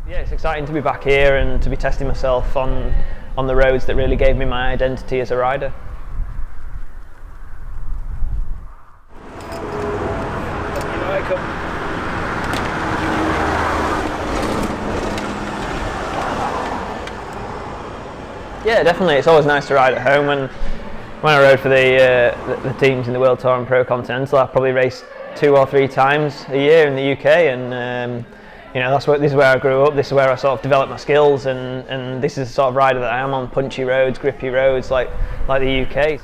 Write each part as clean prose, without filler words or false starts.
Yeah, it's exciting to be back here and to be testing myself on the roads that really gave me my identity as a rider. Yeah, definitely. It's always nice to ride at home. When I rode for the teams in the World Tour and Pro Continental, I probably raced 2 or 3 times a year in the UK, and you know, this is where I grew up. This is where I sort of developed my skills, and this is the sort of rider that I am on punchy roads, grippy roads like the UK.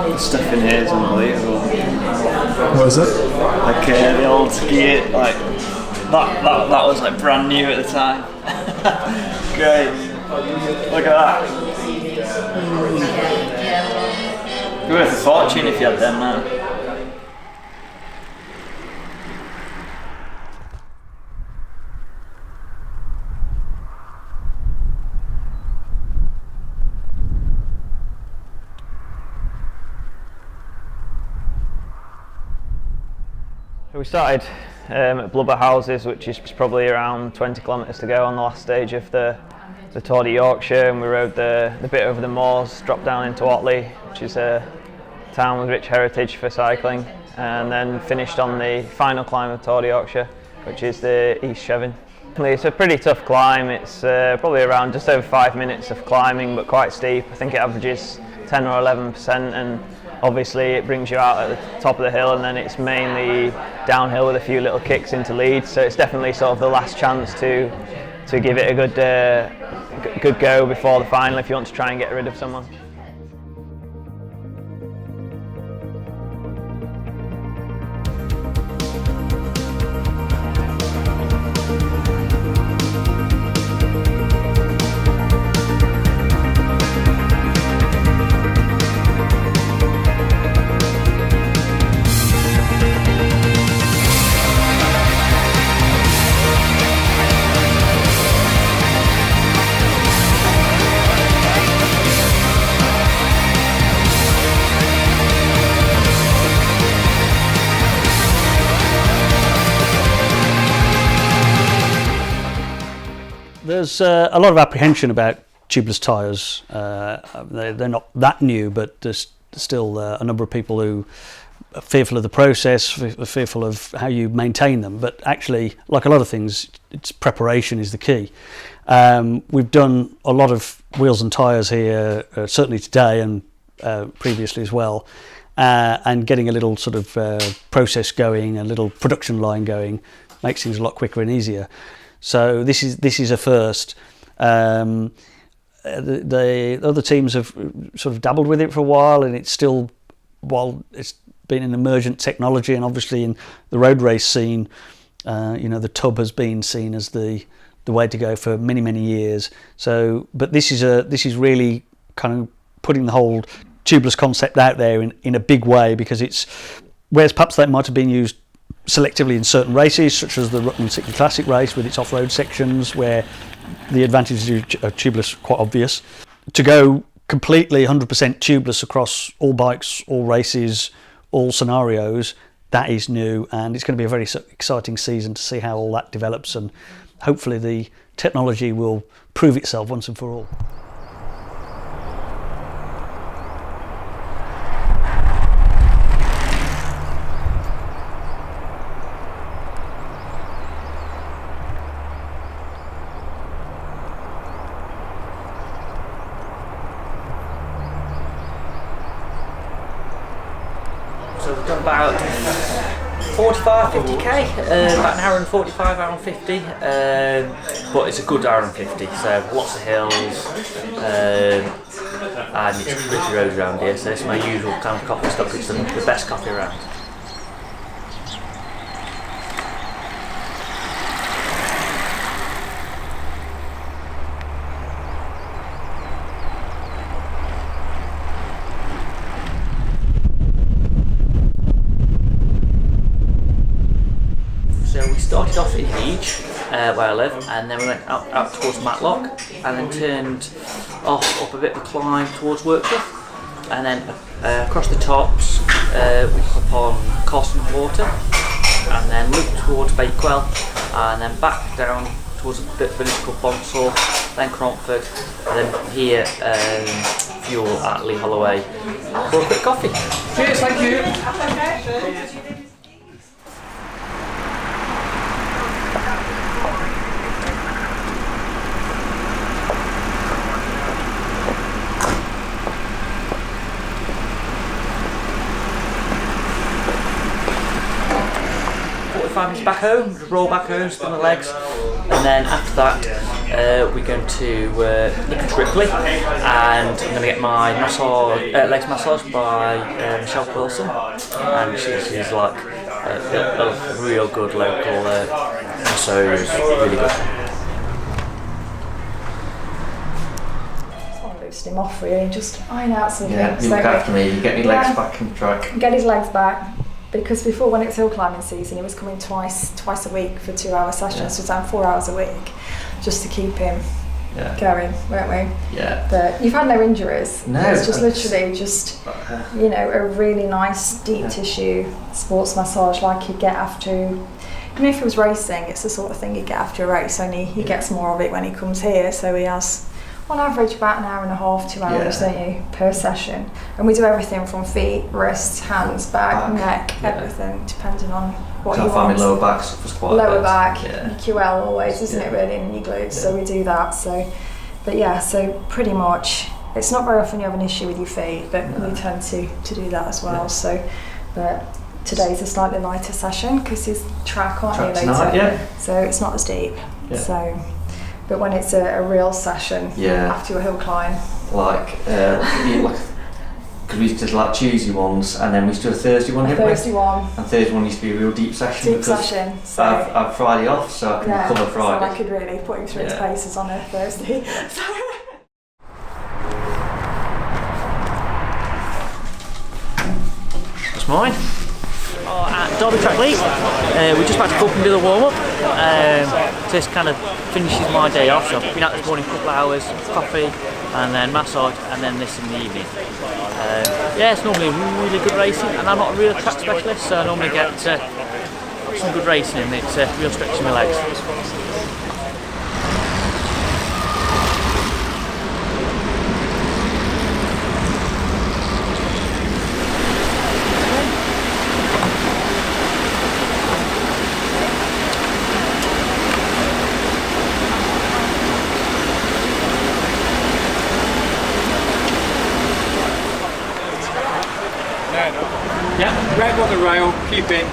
The stuff in here is unbelievable. What is it? Like the old ski, like that was like brand new at the time. Great. Look at that. It'd be worth a fortune if you had them now. So we started at Blubber Houses, which is probably around 20 kilometres to go on the last stage of the Tour de Yorkshire, and we rode the bit over the moors, dropped down into Otley, which is a town with rich heritage for cycling, and then finished on the final climb of Tour de Yorkshire, which is the East Chevin. It's a pretty tough climb. It's probably around just over 5 minutes of climbing, but quite steep. I think it averages 10 or 11%, and obviously it brings you out at the top of the hill, and then it's mainly downhill with a few little kicks into Leeds. So it's definitely sort of the last chance to give it a good go before the final if you want to try and get rid of someone. There's a lot of apprehension about tubeless tyres. They're not that new, but there's still a number of people who are fearful of the process, fearful of how you maintain them. But actually, like a lot of things, it's preparation is the key. We've done a lot of wheels and tyres here, certainly today and previously as well. And getting a little sort of process going, a little production line going, makes things a lot quicker and easier. So this is a first. The other teams have sort of dabbled with it for a while, and it's still, while it's been an emergent technology, and obviously in the road race scene, you know, the tub has been seen as the way to go for many years. So, but this is really kind of putting the whole tubeless concept out there in a big way, because it's, whereas perhaps that might have been used selectively in certain races, such as the Rutland City Classic race with its off-road sections, where the advantages of tubeless are quite obvious. To go completely 100% tubeless across all bikes, all races, all scenarios, that is new, and it's going to be a very exciting season to see how all that develops, and hopefully the technology will prove itself once and for all. So we've done about 45, 50k, about an hour and 45, hour and 50, but it's a good hour and 50, so lots of hills, and it's pretty road around here, so it's my usual kind of coffee stop. It's the best coffee around. So we started off in Leeds, where I live, and then we went out towards Matlock, and then turned off up a bit of a climb towards Worksworth, and then across the tops we pop on Carson water, and then loop towards Bakewell, and then back down towards a village called Bonsall, then Cromford, and then here fuel at Lee Holloway for a quick coffee. Cheers, thank you. 5 minutes back home, just roll back home, spin the legs, and then after that we're going to Ripley, and I'm going to get my legs massaged by Michelle Wilson, and she's like a real good local massage, really good. Loosen him off really, just iron out some things. You look after me, you get my legs back in track. Get his legs back. Because before, when it's hill climbing season, he was coming twice a week for 2-hour sessions, so it's around 4 hours a week, just to keep him going, weren't we? Yeah. But you've had no injuries. No. It's just literally just, you know, a really nice deep tissue sports massage like you get after. Even if he was racing, it's the sort of thing you get after a race. Only he gets more of it when he comes here. So he has, on average, about 1.5 hours, 2 hours, don't you, per session. And we do everything from feet, wrists, hands, back, neck, everything, depending on what you I find want. my lower back suffers quite a Lower bit. back, QL always, isn't it, really, in your glutes? So we do that. So, but yeah, so pretty much, it's not very often you have an issue with your feet, but we tend to do that as well. So, but today's a slightly lighter session because he's track, aren't you, later? Tonight, So it's not as deep. So. But when it's a real session after your hill climb, because we used to do like Tuesday ones, and then we used to do a Thursday one. Thursday one, and Thursday one used to be a real deep session. So I've Friday off, so I can cover Friday. So I could really put him through his paces on a Thursday. That's mine. At Derby Track League, we're just about to go up and do the warm-up. So this kind of finishes my day off. So I've been out this morning, a couple of hours, coffee, and then massage, and then this in the evening. It's normally really good racing, and I'm not a real track specialist, so I normally get some good racing, and it's real stretching my legs. Yeah, red on the rail, keep in.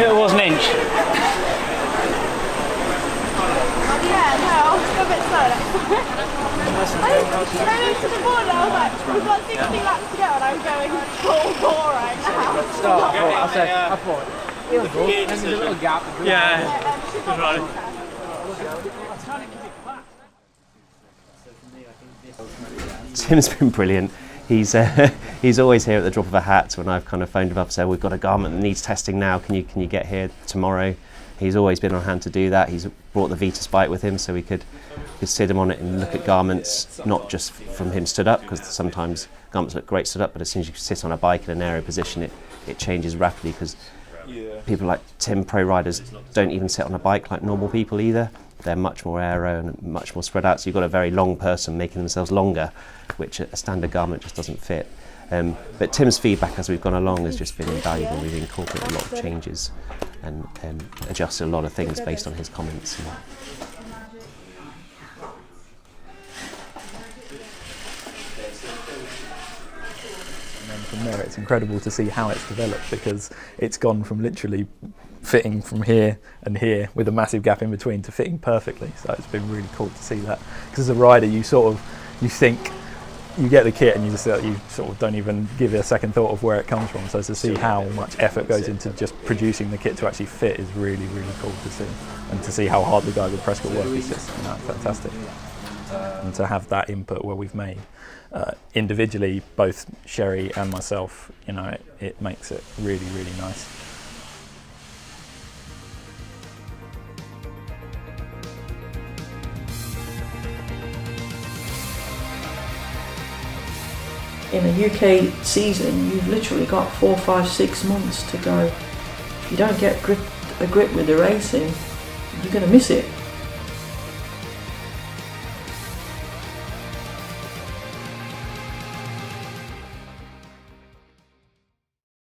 It was an inch. Yeah, no, I was a bit slow. I ran into the border, I was like, we've got 60 laps to go, and I'm going full bore right now. I thought it was good. There's a little gap. Tim's been brilliant. He's always here at the drop of a hat. When I've kind of phoned him up and said, we've got a garment that needs testing now, can you get here tomorrow? He's always been on hand to do that. He's brought the Vitus bike with him so we could sit him on it and look at garments, not just from him stood up, because sometimes garments look great stood up, but as soon as you sit on a bike in an aero position, it changes rapidly, because people like Tim, pro riders, don't even sit on a bike like normal people either. They're much more aero and much more spread out, so you've got a very long person making themselves longer, which a standard garment just doesn't fit. But Tim's feedback as we've gone along has just been invaluable. We've incorporated a lot of changes and adjusted a lot of things based on his comments. from there. It's incredible to see how it's developed, because it's gone from literally fitting from here and here with a massive gap in between to fitting perfectly. So it's been really cool to see that, because as a rider you think you get the kit and you sort of don't even give it a second thought of where it comes from. So to see how much effort goes into just producing the kit to actually fit is really, really cool to see, and to see how hard the guys at Presca work is just fantastic. And to have that input where we've made individually, both Sherry and myself, it makes it really, really nice. In a UK season, you've literally got 4, 5, 6 months to go. If you don't get a grip with the racing, you're going to miss it.